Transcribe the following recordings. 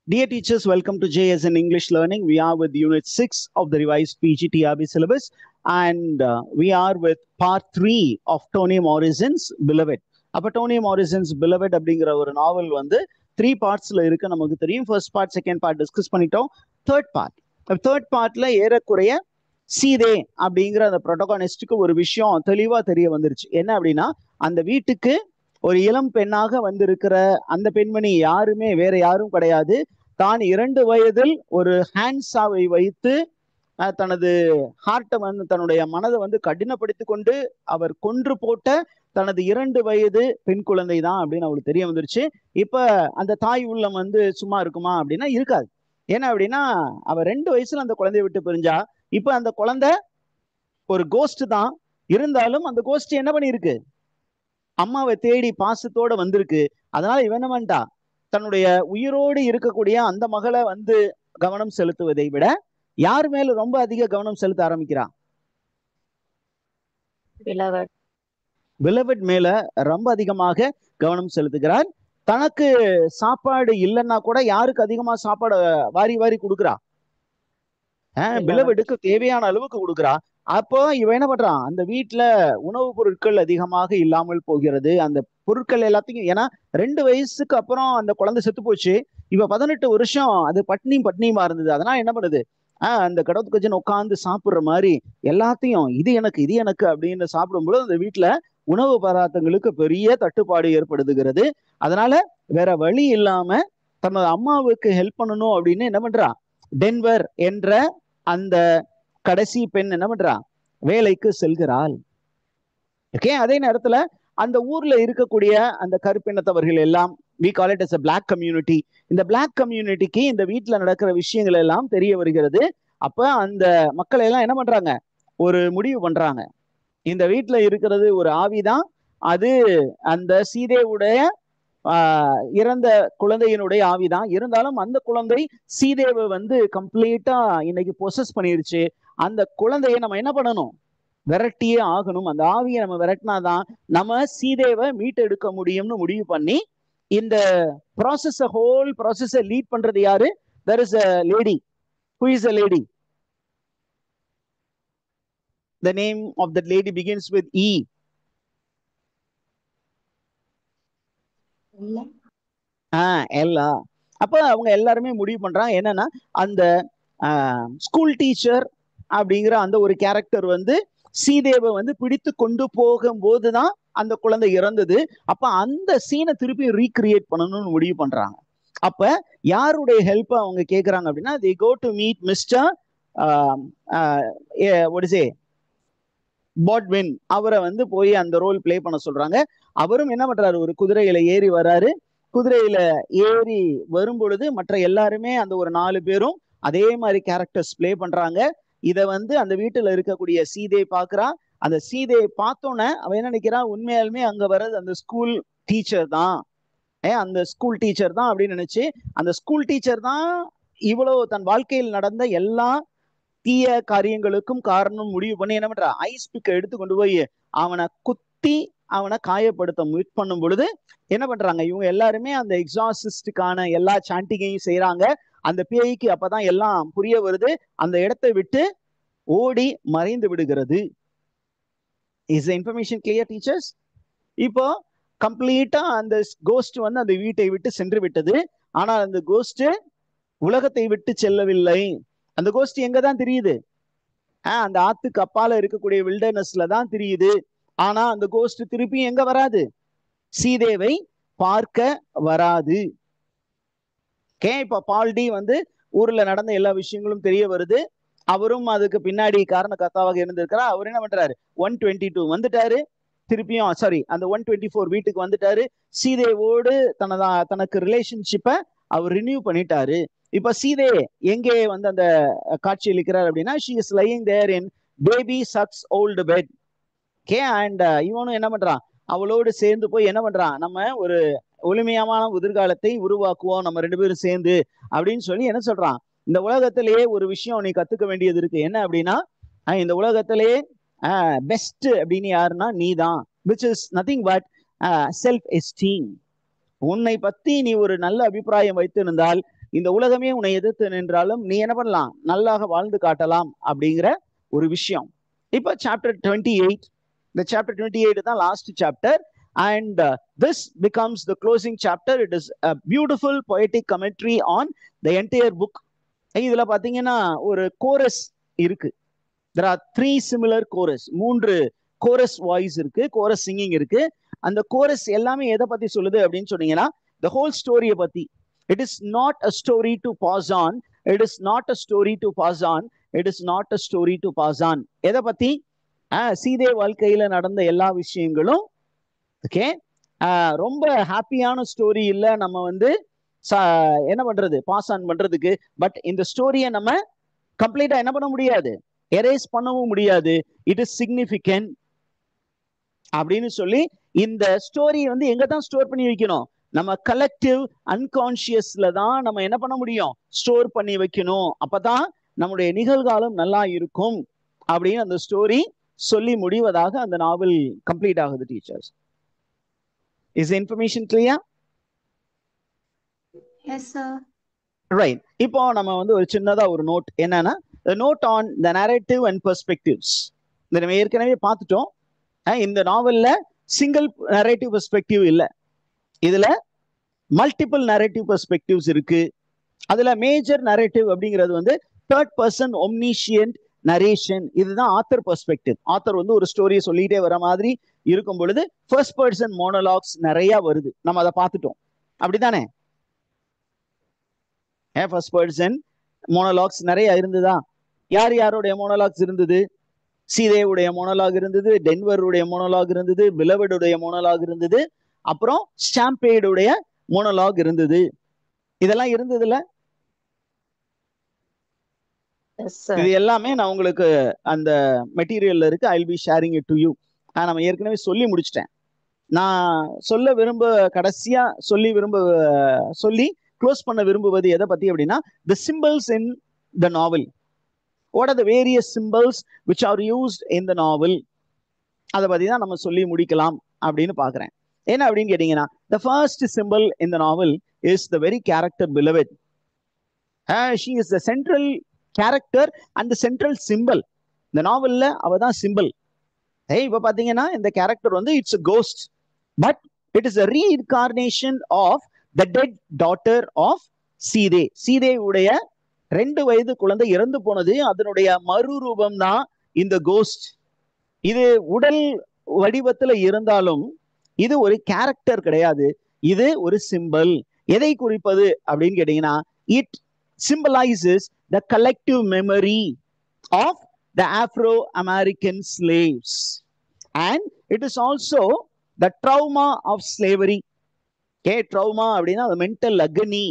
Dear teachers, welcome to JS in English Learning. We are with Unit 6 of the revised PGTRB syllabus, and we are with part 3 of Toni Morrison's Beloved. அப்போ Toni Morrison's Beloved அப்படிங்கிற ஒரு நாவல் வந்து 3 பார்ட்ஸ்ல இருக்கு நமக்கு தெரியும். First part, second part discuss பண்ணிட்டோம். Third பார்ட்ல ஏறக்குறைய சீதே அப்படிங்கிற அந்த ப்ரோட்டோகானிஸ்டுக்கு ஒரு விஷயம் தெளிவா தெரிய வந்துருச்சு. என்ன அப்படின்னா, அந்த வீட்டுக்கு ஒரு இளம் பெண்ணாக வந்திருக்கிற அந்த பெண்மணி யாருமே வேற யாரும் கிடையாது. தான் 2 வயதில் ஒரு ஹேண்ட்ஸாவை வைத்து தனது ஹார்ட்டை வந்து தன்னுடைய மனதை வந்து கடினப்படுத்தி கொண்டு அவர் கொன்று போட்ட தனது 2 வயது பெண் குழந்தை தான் அப்படின்னு அவளுக்கு தெரிய வந்துருச்சு. இப்ப அந்த தாய் உள்ளம் வந்து சும்மா இருக்குமா அப்படின்னா இருக்காது. ஏன்னா அப்படின்னா அவ 2 வயசுல அந்த குழந்தைய விட்டு பிரிஞ்சா. இப்ப அந்த குழந்தை ஒரு கோஸ்ட் தான். இருந்தாலும் அந்த கோஸ்ட் என்ன பண்ணிருக்கு, அம்மாவை தேடி பாசத்தோட வந்திருக்கு. அதனால இவன் என்ன பண்ணிட்டா, தன்னுடைய உயிரோடு இருக்கக்கூடிய அந்த மகளை வந்து கவனம் செலுத்துவதை விட யார் மேல ரொம்ப அதிக கவனம் செலுத்த ஆரம்பிக்கிறா? பிலவட் மேல ரொம்ப அதிகமாக கவனம் செலுத்துகிறார். தனக்கு சாப்பாடு இல்லைன்னா கூட யாருக்கு அதிகமா சாப்பாடு வாரி வாரி கொடுக்குறா? பிலவடுக்கு தேவையான அளவுக்கு கொடுக்குறா. அப்போ இவன் என்ன பண்றான், அந்த வீட்டுல உணவுப் பொருட்கள் அதிகமாக இல்லாமல் போகிறது. அந்த பொருட்கள் எல்லாத்தையும், ஏன்னா 2 வயசுக்கு அப்புறம் அந்த குழந்தை செத்து போச்சு. இப்ப 18 வருஷம் அது பட்னியுமா இருந்தது. அதனால என்ன பண்ணுது, அந்த கடவுள் கஜன் உட்காந்து சாப்பிடுற மாதிரி எல்லாத்தையும் இது எனக்கு அப்படின்னு சாப்பிடும்போது அந்த வீட்டுல உணவு பதார்த்தங்களுக்கு பெரிய தட்டுப்பாடு ஏற்படுத்துகிறது. அதனால வேற வழி இல்லாம தன்னோட அம்மாவுக்கு ஹெல்ப் பண்ணணும் அப்படின்னு என்ன பண்றா, டென்வர் என்ற அந்த கடைசி பெண் என்ன பண்றா, வேலைக்கு செல்கிறாள். ஓகே, அதே நேரத்துல அந்த ஊர்ல இருக்கக்கூடிய அந்த கருப்பினத்தவர்கள் எல்லாம், we call it as a black community, இந்த black communityக்கு இந்த வீட்டுல நடக்கிற விஷயங்கள் எல்லாம் தெரிய வருகிறது. அப்ப அந்த மக்கள் எல்லாம் என்ன பண்றாங்க, ஒரு முடிவு பண்றாங்க, இந்த வீட்டுல இருக்கிறது ஒரு ஆவிதான், அது அந்த சீதேவுடைய இறந்த குழந்தையினுடைய ஆவிதான். இருந்தாலும் அந்த குழந்தை சீதேவை வந்து கம்ப்ளீட்டா இன்னைக்கு பொசஸ் பண்ணிருச்சு. அந்த குழந்தைய நம்ம என்ன பண்ணணும், விரட்டியே ஆகணும். அந்த ஆவியை நம்ம விரட்டினாதான் நம்ம சீதேவை மீட்டெடுக்க முடியும்னு முடிவு பண்ணி இந்த ப்ராசஸ், ஹோல் ப்ராசஸை லீட் பண்றது யாரு? there is a lady. who is a lady? the name of that lady begins with E. எல்லா. அப்ப அவங்க எல்லாருமே முடிவு பண்றாங்க என்னன்னா, அந்த ஸ்கூல் டீச்சர் அப்படிங்கிற அந்த ஒரு கேரக்டர் வந்து சீதேவை வந்து பிடித்து கொண்டு போகும்போதுதான் அந்த குழந்தை இறந்தது. அப்ப அந்த சீனை திருப்பி ரீக்ரியேட் பண்ணணும்னு முடிவு பண்றாங்க. அப்ப யாருடைய ஹெல்ப் அவங்க கேட்கறாங்க அப்படின்னா, they go to meet Mr. what is it, பாட்வின். அவரை வந்து போய் அந்த ரோல் பிளே பண்ண சொல்றாங்க. அவரும் என்ன பண்றாரு, ஒரு குதிரையில ஏறி வராரு. குதிரையில ஏறி வரும் பொழுது மற்ற எல்லாருமே அந்த ஒரு 4 பேரும் அதே மாதிரி கேரக்டர்ஸ் பிளே பண்றாங்க. இதை வந்து அந்த வீட்டுல இருக்கக்கூடிய சீதை பாக்குறா. அந்த சீதையை பார்த்தோன்னே அவன் என்ன நினைக்கிறான், உண்மையாலுமே அங்க வர்றது அந்த ஸ்கூல் டீச்சர் தான், அந்த ஸ்கூல் டீச்சர் தான் அப்படின்னு நினைச்சு, அந்த ஸ்கூல் டீச்சர் தான் இவ்வளவு தன் வாழ்க்கையில் நடந்த எல்லா தீய காரியங்களுக்கும் காரணம் முடிவு பண்ணி என்ன பண்றா, ஐஸ் பிக்க எடுத்து கொண்டு போய் அவனை குத்தி அவனை காயப்படுத்த முயற்சி பண்ணும் பொழுது என்ன பண்றாங்க, இவங்க எல்லாருமே அந்த எக்ஸாசிஸ்டுக்கான எல்லா சாண்டிங்கையும் செய்யறாங்க. அந்த பேய்க்கு அப்பதான் எல்லாம் புரிய வருது. அந்த இடத்தை விட்டு ஓடி மறைந்து விடுகிறது. Is the information clear teachers? இப்போ கம்ப்ளீட்டா அந்த கோஸ்ட் வந்து அந்த வீட்டை விட்டு சென்று விட்டது. ஆனால் அந்த கோஸ்ட் உலகத்தை விட்டு செல்லவில்லை. அந்த கோஸ்ட் எங்கதான் தெரியுது, அந்த ஆத்துக்கு அப்பால இருக்கக்கூடிய வில்டர்னஸ்ல தான் தெரியுது. ஆனா அந்த கோஸ்ட் திருப்பி எங்க வராது, சீதேவை பார்க்க வராது. இப்ப பால்டி வந்து ஊர்ல நடந்த எல்லா விஷயங்களும் தெரிய வருது. அவரும் அதுக்கு பின்னாடி காரணகர்த்தாவாக இருந்திருக்கிறார். அவர் என்ன பண்றாரு, 122 வந்துட்டாரு. திருப்பியும் அந்த 124 வீட்டுக்கு வந்துட்டாரு. சீதேவோடு தனக்கு ரிலேஷன்ஷிப்பை அவர் ரினியூ பண்ணிட்டாரு. இப்ப சீதே எங்கே வந்து அந்த காட்சி அளிக்கிறார் அப்படின்னா, she is lying there in baby sucks old bed. And இவனும் என்ன பண்றான், அவளோடு சேர்ந்து போய் என்ன பண்றான், நம்ம ஒரு ஒளிமையான எதிர்காலத்தை உருவாக்குவோம் நம்ம 2 பேரும் சேர்ந்து அப்படின்னு சொல்லி என்ன சொல்றான், இந்த உலகத்திலேயே ஒரு விஷயம் நீ கத்துக்க வேண்டியது இருக்கு. என்ன அப்படின்னா, இந்த உலகத்திலேயே பெஸ்ட் அப்படின்னு யாருன்னா நீ தான். which is nothing but self esteem. உன்னை பத்தி நீ ஒரு நல்ல அபிப்பிராயம் வைத்திருந்தால் இந்த உலகமே உன்னை எதிர்த்து நின்றாலும் நீ என்ன பண்ணலாம், நல்லாக வாழ்ந்து காட்டலாம் அப்படிங்கிற ஒரு விஷயம். இப்போ சாப்டர் 28, இந்த சாப்டர் 28 தான் last chapter. And this becomes the closing chapter. It is a beautiful poetic commentary on the entire book. இதுல பாத்தீங்கன்னா ஒரு கோரஸ் இருக்கு. There are 3 similar chorus. 3 chorus voice இருக்கு, கோரஸ் சிங்கிங் இருக்கு. அந்த கோரஸ் எல்லாமே எதை பத்தி சொல்லுது அப்படின்னு சொன்னீங்கன்னா, the whole ஸ்டோரியை பத்தி. It is not a story to pass on. It is not a story to pass on. It is not a story to pass on. எதை பத்தி? சீதே வாழ்க்கையில நடந்த எல்லா விஷயங்களும் ஓகே, ரொம்ப ஹாப்பியான ஸ்டோரி இல்லை, நம்ம வந்து என்ன பண்றது, பாஸ் ஆன் பண்றதுக்கு. பட் இந்த ஸ்டோரியை நம்ம கம்ப்ளீட்டா என்ன பண்ண முடியாது, எரேஸ் பண்ணவும் முடியாது. இட் இஸ் சிக்னிஃபிகன்ட் அப்படின்னு சொல்லி இந்த ஸ்டோரியை வந்து எங்க தான் ஸ்டோர் பண்ணி வைக்கணும், நம்ம கலெக்டிவ் அன்கான்சியஸ்ல தான் நம்ம என்ன பண்ண முடியும், ஸ்டோர் பண்ணி வைக்கணும். அப்பதான் நம்முடைய நிகழ்காலம் நல்லா இருக்கும் அப்படின்னு அந்த ஸ்டோரி சொல்லி முடிவதாக அந்த நாவல் கம்ப்ளீட் ஆகுது. Teachers, is the information clear? Yes sir. Right. இப்போ நம்ம வந்து ஒரு சின்னதா ஒரு நோட், என்னன்னா the note on the narrative and perspectives. இத நம்ம ஏற்கனவே பார்த்துட்டோம். இந்த நாவல்ல சிங்கிள் நரேட்டிவ் பெர்ஸ்பெக்டிவ் இல்ல, இதுல மல்டிபிள் நரேட்டிவ் பெர்ஸ்பெக்டிவ்ஸ் இருக்கு. அதுல மேஜர் நரேட்டிவ் அப்படிங்கிறது வந்து தேர்ட் பர்சன் ஒம்னிஷியன்ட் நரேஷன். இதுதான் ஆத்தர் பெர்ஸ்பெக்டிவ். ஆத்தர் வந்து ஒரு ஸ்டோரியை சொல்லிட்டே வர மாதிரி இருக்கும் பொழுது ஃபர்ஸ்ட் பர்சன் மோனோலாக்ஸ் நிறைய வருது, நம்ம அதை பார்த்துட்டோம். அப்படித்தானே? ஃபர்ஸ்ட் பர்சன் மோனோலாக்ஸ் நிறைய இருந்ததா? யார் யாருடைய மோனோலாக்ஸ் இருந்தது? சீதேவுடைய மோனோலாக் இருந்தது, டென்வருடைய மோனோலாக் இருந்தது, பிலவடுடைய மோனோலாக் இருந்தது, அப்புறம் ஸ்டாம்பேடுடைய மோனோலாக் இருந்தது. இதெல்லாம் இருந்ததுல இது எல்லாமே நான் உங்களுக்கு அந்த மெட்டீரியல்ல இருக்கு. I will be sharing it to you. நம்ம ஏற்கனவே சொல்லி முடிச்சிட்டேன். நான் கடைசியா சொல்லி க்ளோஸ் பண்ண விரும்புவது எதை பத்தி அப்படின்னா, the symbols in the novel. What are the various symbols which are used in the novel? அதை பத்தி தான் நம்ம சொல்லி முடிக்கலாம் அப்படின்னு பாக்குறேன். என்ன அப்படின்னு கேட்டீங்கன்னா, the first symbol in the novel is the very character beloved. She is the central character and the central symbol. இந்த நாவல்ல அவ தான் சிம்பிள். இப்ப பாத்தீங்கன்னா இந்த கேரக்டர் வந்து it's a ghost, but it is a reincarnation of the dead daughter of சீதே. சீதேவுடைய 2 வயது குழந்தை இறந்து போனது, அதனுடைய மறுரூபம் தான் இந்த கோஸ்ட். இது உடல் வடிவத்துல இருந்தாலும் இது ஒரு கேரக்டர் கிடையாது, இது ஒரு சிம்பிள். எதை குறிப்பது அப்படின்னு கேட்டீங்கன்னா, it symbolizes the collective memory of the Afro-American slaves, and it is also the trauma of slavery. Okay, trauma அப்படின்னா the mental agony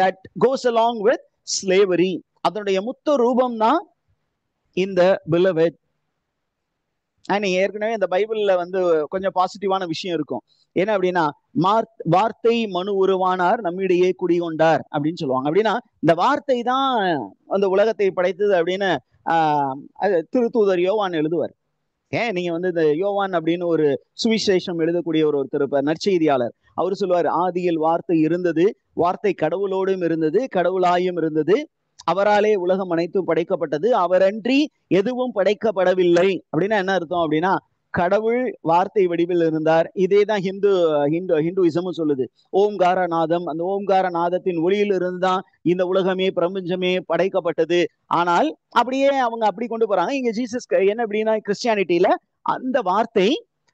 that goes along with slavery. அதனுடைய மொத்த ரூபம் தான் இந்த beloved. நீங்க ஏற்கனவே இந்த பைபிள்ல வந்து கொஞ்சம் பாசிட்டிவான விஷயம் இருக்கும். என்ன அப்படின்னா, வார்த்தை மனு உருவானார் நம்மிடையே குடிகொண்டார் அப்படின்னு சொல்லுவாங்க. அப்படின்னா இந்த வார்த்தை தான் அந்த உலகத்தை படைத்தது அப்படின்னு திருத்தூதர் யோவான் எழுதுவார். நீங்க வந்து இந்த யோவான் அப்படின்னு ஒரு சுவிசேஷம் எழுதக்கூடிய ஒருத்தர் இருப்பார், நற்செய்தியாளர். அவர் சொல்லுவார், ஆதியில் வார்த்தை இருந்தது, வார்த்தை கடவுளோடும் இருந்தது, கடவுளாயும் இருந்தது, அவராலே உலகம் அனைத்தும் படைக்கப்பட்டது, அவரன்றி எதுவும் படைக்கப்படவில்லை. அப்படின்னா என்ன அர்த்தம் அப்படின்னா, கடவுள் வார்த்தை வடிவில் இருந்தார். இதேதான் ஹிந்துயிசமும் சொல்லுது. ஓம்கார நாதம், அந்த ஓம்கார நாதத்தின் ஒளியில் இருந்துதான் இந்த உலகமே பிரபஞ்சமே படைக்கப்பட்டது. ஆனால் அப்படியே அவங்க அப்படி கொண்டு போறாங்க. இங்க ஜீசஸ் என்ன அப்படின்னா, கிறிஸ்டியானிட்டியில அந்த வார்த்தை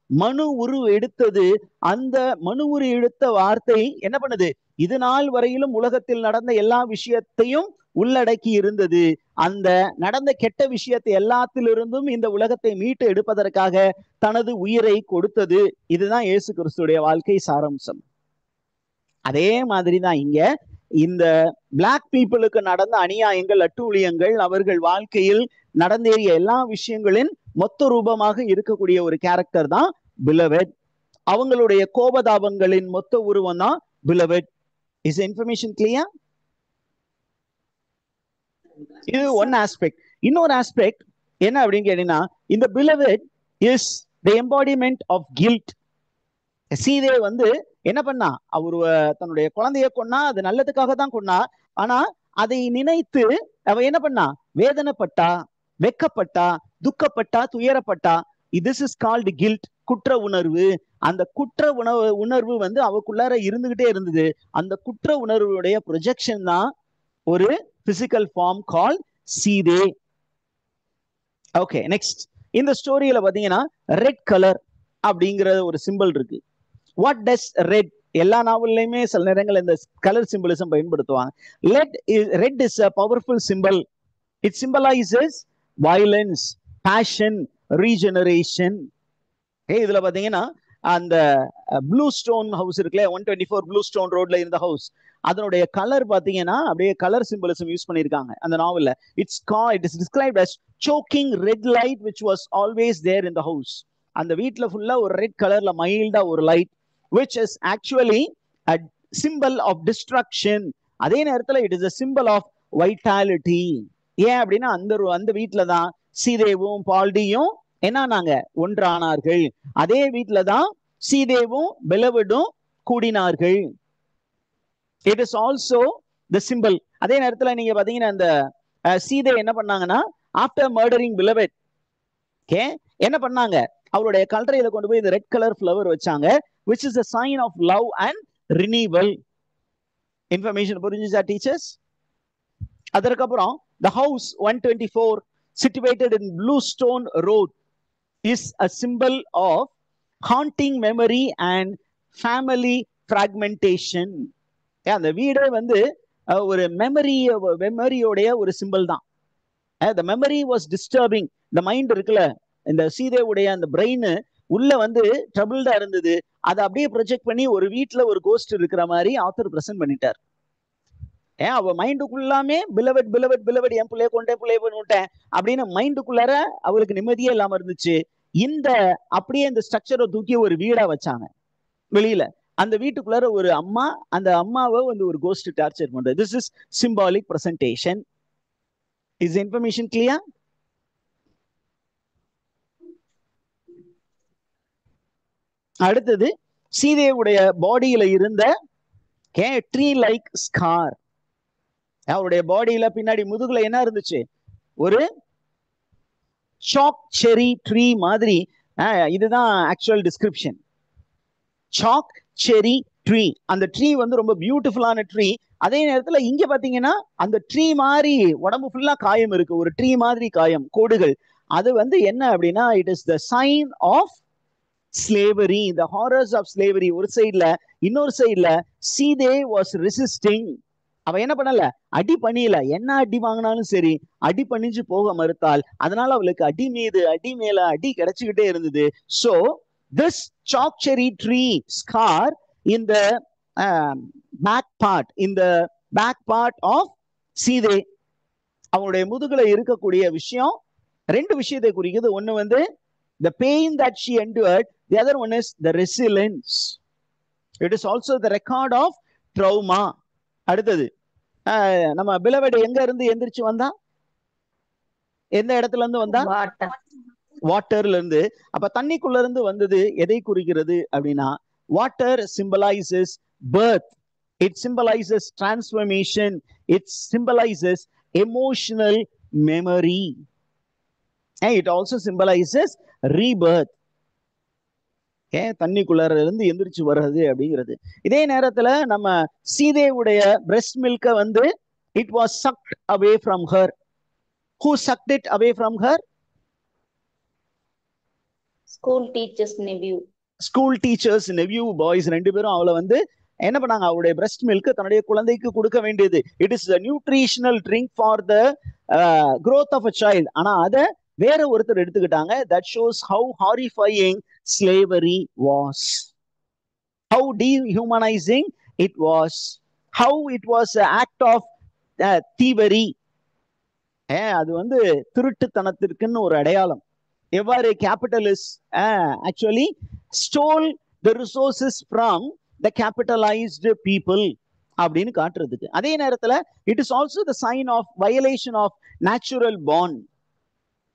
மனு உரு எடுத்தது. அந்த மனு உரு எடுத்த வார்த்தை என்ன பண்ணுது, இது நாள் வரையிலும் உலகத்தில் நடந்த எல்லா விஷயத்தையும் உள்ளடக்கி இருந்தது. அந்த நடந்த கெட்ட விஷயத்தை எல்லாத்திலிருந்தும் இந்த உலகத்தை மீட்டு எடுப்பதற்காக தனது உயிரை கொடுத்தது. இதுதான் இயேசு கிறிஸ்துடைய வாழ்க்கை சாராம்சம். அதே மாதிரிதான் இங்க இந்த பிளாக் பீப்புளுக்கு நடந்த அநியாயங்கள், அட்டூழியங்கள், அவர்கள் வாழ்க்கையில் நடந்தேறிய எல்லா விஷயங்களின் மொத்த ரூபமாக இருக்கக்கூடிய ஒரு கேரக்டர் தான் பிலவெட். அவங்களுடைய கோபதாபங்களின் மொத்த உருவம் தான் பிலவெட். Is information clear? இது ஒன் ஆஸ்பெக்ட். இன்னொரு ஆஸ்பெக்ட் என்ன அப்படின்னு கேட்டீங்கன்னா, இந்த Beloved is the embodiment of guilt. Sethe வந்து என்ன பண்ணா, அவரு தன்னுடைய குழந்தைய கொன்னா, அது நல்லதுக்காக தான் கொன்னா. ஆனா அதை நினைத்து அவ என்ன பண்ணா, வேதனைப்பட்டா, வெக்கப்பட்டா, துக்கப்பட்டா, துயரப்பட்டா. திஸ் இஸ் கால்டு கில்ட், குற்ற உணர்வு. அந்த குற்ற உணர்வு வந்து அவக்குள்ளார இருந்துகிட்டே இருந்தது. அந்த குற்ற உணர்வுடைய ப்ரொஜெக்ஷன் தான் ஒரு physical form call Sethe. Okay, next. இந்த ஸ்டோரியில பாத்தீங்கன்னா ரெட் கலர் அப்படிங்கிற ஒரு சிம்பிள் இருக்கு. What does red? எல்லா நாவல்லையுமே சில நேரங்கள் இந்த கலர் சிம்பிளிசம் பயன்படுத்துவாங்க. Red is a powerful symbol. It symbolizes violence, passion, regeneration. இதுல பாத்தீங்கன்னா அந்த ப்ளூ ஸ்டோன் ஹவுஸ் இருக்குல்ல, 124 ப்ளூ ஸ்டோன் ரோட்ல இருந்த ஹவுஸ், அதனுடைய கலர் பாத்தீங்கன்னா அப்படியே கலர் சிம்பிளிசம் யூஸ் பண்ணிருக்காங்க அந்த நாவல்ல. It is described as choking red light which was always there in the house. அந்த வீட்ல ஃபுல்லா ஒரு ரெட் கலர்ல மைல்டா ஒரு light, which is actually a symbol of destruction. அதே நேரத்துல it is a symbol of vitality. ஏன் அப்படின்னா அந்த வீட்டுல தான் சீதேவும் பால்டியும் என்னானாங்க, ஒன்றானார்கள். அதே வீட்டுலதான் சீதேவும் பெலவடும் கூடினார்கள். It is also the simple. அதே நேரத்துல நீங்க பாத்தீங்கன்னா அந்த சீதை என்ன பண்ணாங்கன்னா, ஆஃப்டர் மர்டரிங் பிலவட், ஓகே, என்ன பண்ணாங்க, அவருடைய கல்லறையில கொண்டு போய் இந்த ரெட் கலர் ஃப்ளவர் வச்சாங்க, which is a sign of love and renewal. Information புரிஞ்சுச்சா டீச்சர்ஸ்? அதற்கப்புறம் the house 124 situated in Bluestone Road is a symbol of haunting memory and family fragmentation. அந்த வீடே வந்து ஒரு மெமரியோடைய ஒரு சிம்பிள் தான். the memory was disturbing. இந்த மைண்ட் இருக்குல்ல, இந்த சீதேவுடைய அந்த பிரெயின் உள்ள வந்து ட்ரபிள்டா இருந்தது. அதை அப்படியே ப்ரொஜெக்ட் பண்ணி ஒரு வீட்டுல ஒரு கோஸ்ட் இருக்கிற மாதிரி ஆத்தர் பிரசன்ட் பண்ணிட்டார். அவ மைண்டுக்குள்ளாமே பிலவட் பிலவட் பிலவட், என் பிள்ளைய கொண்டேன் அப்படின்னு மைண்டுக்குள்ளார அவளுக்கு நிம்மதியே இல்லாம இருந்துச்சு. அப்படியே இந்த ஸ்ட்ரக்சரை தூக்கி ஒரு வீடா வச்சாங்க வெளியில. அந்த வீட்டுக்குள்ளார ஒரு அம்மா, அந்த அம்மாவை வந்து ஒரு கோஸ்ட் டார்ச்சர் பண்றது. This is symbolic presentation. Is information clear? அடுத்தது சீதேவுடைய பாடியில இருந்த ட்ரீ லைக் ஸ்கார். அவருடைய பாடியில பின்னாடி முதுகுல என்ன இருந்துச்சு, ஒரு சாக் செரி ட்ரீ மாதிரி. இதுதான் ஆக்சுவல் டிஸ்கிரிப்ஷன். சாக் செரி ட்ரீ. அந்த ட்ரீ வந்து ரொம்ப பியூட்டிஃபுல்லான ட்ரீ. அதே நேரத்துல இங்க பாத்தீங்கன்னா அந்த ட்ரீ மாதிரி உடம்பு ஃபுல்லா காயம் இருக்கு, ஒரு ட்ரீ மாதிரி காயம், கோடுகள். அது வந்து என்ன அப்படின்னா, it is the sign of slavery, the horrors of slavery ஒரு சைட்ல. இன்னொரு சைட்ல சீதே வாஸ் ரெசிஸ்டிங். அவ என்ன பண்ணல, அடி பண்ணியல. என்ன அடி வாங்கினாலும் சரி அடி பண்ணிஞ்சு போக மறுத்தாள். அதனால அவளுக்கு அடி மீது அடி மேல அடி கிடைச்சுக்கிட்டே இருந்தது. So this chalk cherry tree scar in the back part of சீதே, அவனுடைய முதுகுல இருக்கக்கூடிய விஷயம் ரெண்டு விஷயத்தை குறிக்குது. ஒண்ணு வந்து the pain that she endured, the other one is the resilience. It is also the record of trauma. அடுத்தது நம்ம பிலவட் எங்க இருந்து எந்திரிச்சு வந்தா, எந்த இடத்துல இருந்து வந்தா, வாட்டர்ல இருந்து. அப்ப தண்ணிக்குள்ள இருந்து வந்தது எதை குறிக்கிறது அப்படின்னா, water symbolises birth, it symbolises transformation, it symbolises emotional memory, it also symbolises rebirth. தண்ணிக்குள்ளார இருந்து எந்திரிச்சு வர்றது அப்படிங்கிறது. இதே நேரத்துல நம்ம சீதேவுடைய பிரஸ்ட் மில்க வந்து it was sucked away from her. Who sucked it away from her? School teachers nephew. School teachers nephew boys ரெண்டு பேரும் அவளை வந்து என்ன பண்ணாங்க, அவருடைய பிரஸ்ட் மில்க் தன்னுடைய குழந்தைக்கு கொடுக்க வேண்டியது. It is a nutritional drink for the growth of a child. ஆனா அதை வேற ஒருத்தர் எடுத்துக்கிட்டாங்க. that shows how horrifying slavery was, how dehumanizing it was, how it was an act of thievery. அது வந்து திருட்டுத்தனத்திற்குன்னு ஒரு அடையாளம். எவ்வாறு capitalist actually stole the resources from the capitalized people அப்படின்னு காட்டுறதுக்கு. அதே நேரத்துல it is also the sign of violation of natural bond.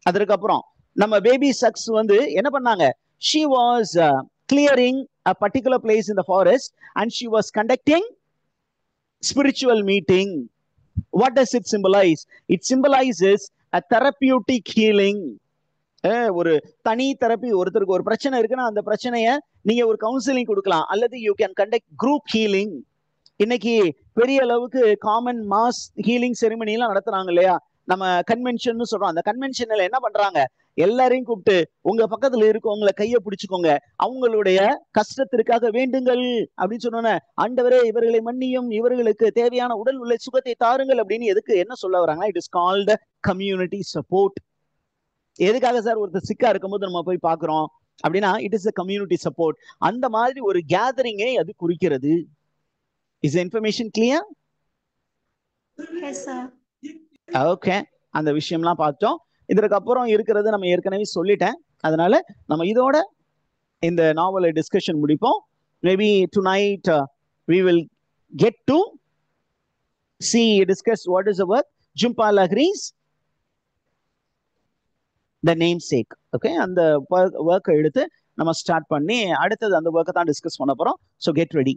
அதற்கப்புறம் நம்ம பேபி சக்ஸ் வந்து என்ன பண்ணாங்க, she was clearing a particular place in the forest and she was conducting spiritual meeting. What does it symbolize? It symbolizes a therapeutic healing. ஒரு தனி therapy. ஒருத்தருக்கு ஒரு பிரச்சனை இருக்குன்னா அந்த பிரச்சனைய நீங்க ஒரு கவுன்சிலிங் கொடுக்கலாம், அல்லது you can conduct group healing. இன்னைக்கு பெரிய அளவுக்கு காமன் மாஸ் ஹீலிங் செரிமனி எல்லாம் நடத்துறாங்க இல்லையா, நம்ம கன்வென்ஷன் சொல்றோம். அந்த கன்வென்ஷன்ல என்ன பண்றாங்க, எல்லாரையும் கூப்பிட்டு உங்க பக்கத்துல இருக்கவங்களை கையை பிடிச்சுக்கோங்க, அவங்களுடைய கஷ்டத்திற்காக வேண்டுங்கள் அப்படின்னு சொன்னோன்னே, ஆண்டவரே இவர்களை மன்னியும், இவர்களுக்கு தேவையான உடல் உள்ள சுகத்தை தாருங்கள் அப்படின்னு எதுக்கு என்ன சொல்ல வராங்கன்னா, it is called community support. எதுக்காக சார் ஒருத்தர் சிக்கா இருக்கும்போது நம்ம போய் பாக்குறோம் அப்படின்னா, it is a community support. அந்த மாதிரி ஒரு கேதரிங்கை அது குறிக்கிறது. Is information clear? Yes, sir. Okay, அந்த விஷயம்லாம் பார்த்தோம். இதற்கு அப்புறம் இருக்கிறது நம்ம ஏற்கனவே சொல்லிட்டேன். அதனால நம்ம இதோட இந்த நாவலை டிஸ்கஷன் முடிப்போம். Maybe tonight we will get to discuss what is the work. Jhumpa Lahiri's The Namesake. Okay, அந்த ஒர்க்கை எடுத்து நம்ம ஸ்டார்ட் பண்ணி அடுத்தது அந்த ஒர்க்கை தான் டிஸ்கஸ் பண்ண போறோம். So get ready.